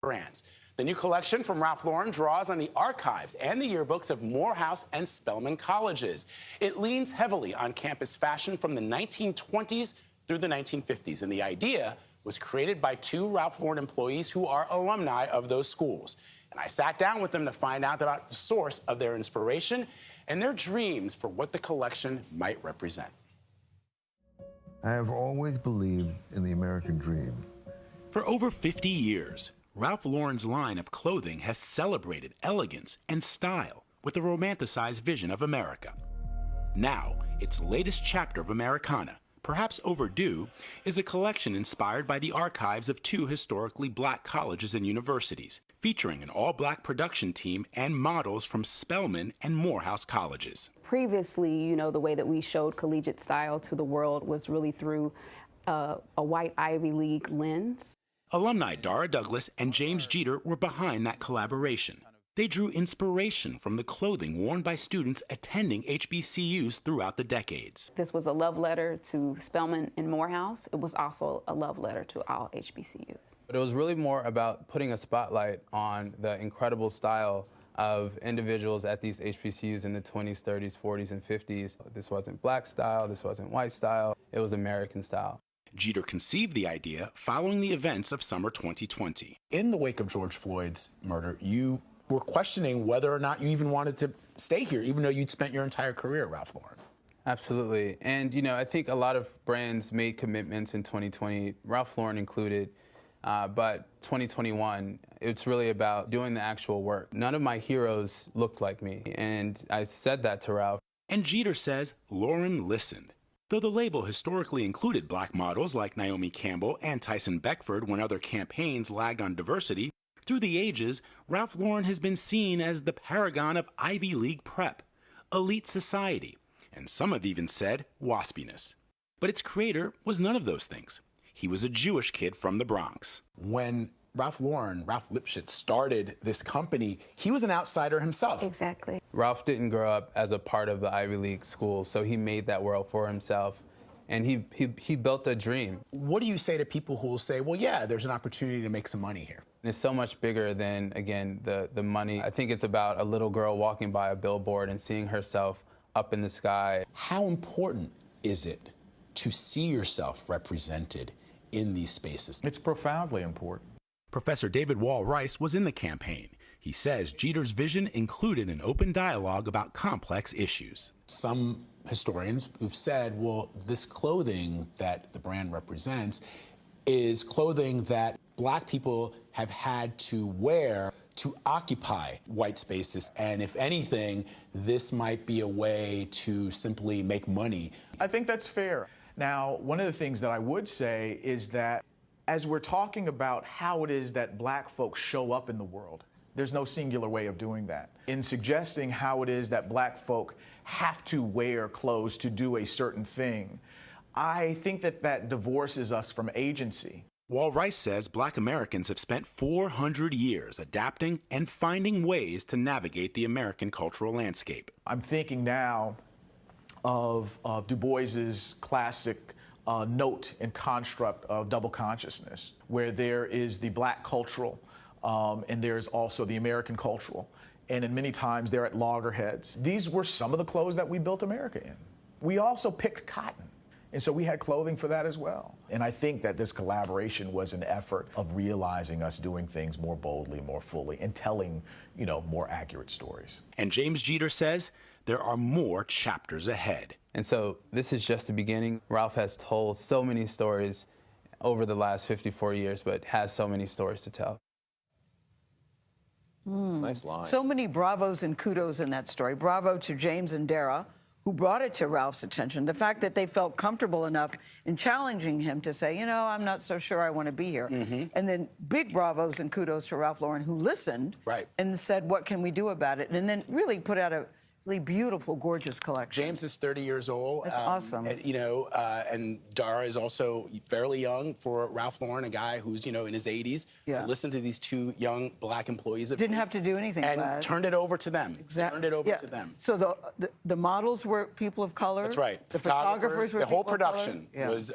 brands. The new collection from Ralph Lauren draws on the archives and the yearbooks of Morehouse and Spelman colleges. It leans heavily on campus fashion from the 1920s through the 1950s, and the idea was created by two Ralph Lauren employees who are alumni of those schools. And I sat down with them to find out about the source of their inspiration and their dreams for what the collection might represent. I have always believed in the American dream. For over 50 years, Ralph Lauren's line of clothing has celebrated elegance and style with a romanticized vision of America. Now, its latest chapter of Americana, perhaps overdue, is a collection inspired by the archives of two historically black colleges and universities, featuring an all-black production team and models from Spelman and Morehouse colleges. Previously, you know, the way that we showed collegiate style to the world was really through a white Ivy League lens. Alumni Dara Douglas and James Jeter were behind that collaboration. They drew inspiration from the clothing worn by students attending HBCUs throughout the decades. This was a love letter to Spelman and Morehouse. It was also a love letter to all HBCUs. But it was really more about putting a spotlight on the incredible style of individuals at these HBCUs in the 20s, 30s, 40s, and 50s. This wasn't black style, this wasn't white style, it was American style. Jeter conceived the idea following the events of summer 2020. In the wake of George Floyd's murder, you were questioning whether or not you even wanted to stay here, even though you'd spent your entire career at Ralph Lauren. Absolutely. And, you know, I think a lot of brands made commitments in 2020, Ralph Lauren included, but 2021, it's really about doing the actual work. None of my heroes looked like me, and I said that to Ralph. And Jeter says Lauren listened. Though the label historically included black models like Naomi Campbell and Tyson Beckford when other campaigns lagged on diversity, through the ages, Ralph Lauren has been seen as the paragon of Ivy League prep, elite society, and some have even said waspiness. But its creator was none of those things. He was a Jewish kid from the Bronx. When Ralph Lipschitz started this company, he was an outsider himself. Exactly. Ralph didn't grow up as a part of the Ivy League school, so he made that world for himself, and he built a dream. What do you say to people who will say, well, yeah, there's an opportunity to make some money here? It's so much bigger than, again, the money. I think it's about a little girl walking by a billboard and seeing herself up in the sky. How important is it to see yourself represented in these spaces? It's profoundly important. Professor David Wall Rice was in the campaign. He says Jeter's vision included an open dialogue about complex issues. Some historians who've said, well, this clothing that the brand represents is clothing that black people have had to wear to occupy white spaces. And if anything, this might be a way to simply make money. I think that's fair. Now, one of the things that I would say is that as we're talking about how it is that black folks show up in the world, there's no singular way of doing that. In suggesting how it is that black folk have to wear clothes to do a certain thing, I think that divorces us from agency. Wall Rice says black Americans have spent 400 years adapting and finding ways to navigate the American cultural landscape. I'm thinking now of Du Bois's classic note and construct of double consciousness, where there is the black cultural and there's also the American cultural. And in many times they're at loggerheads. These were some of the clothes that we built America in. We also picked cotton. And so we had clothing for that as well. And I think that this collaboration was an effort of realizing us doing things more boldly, more fully, and telling, you know, more accurate stories. And James Jeter says there are more chapters ahead. And so this is just the beginning. Ralph has told so many stories over the last 54 years, but has so many stories to tell. Nice line. So many bravos and kudos in that story. Bravo to James and Dara, who brought it to Ralph's attention. The fact that they felt comfortable enough in challenging him to say, you know, I'm not so sure I want to be here. And then big bravos and kudos to Ralph Lauren, who listened and said, what can we do about it? And then really put out a really beautiful, gorgeous collection. James is 30 years old. That's awesome. And, you know, and Dara is also fairly young for Ralph Lauren, a guy who's, you know, in his 80s. To listen to these two young black employees. Didn't have to do anything. And turned it over to them. Exactly. Turned it over to them. So the models were people of color. That's right. The photographers were the whole people of color? production was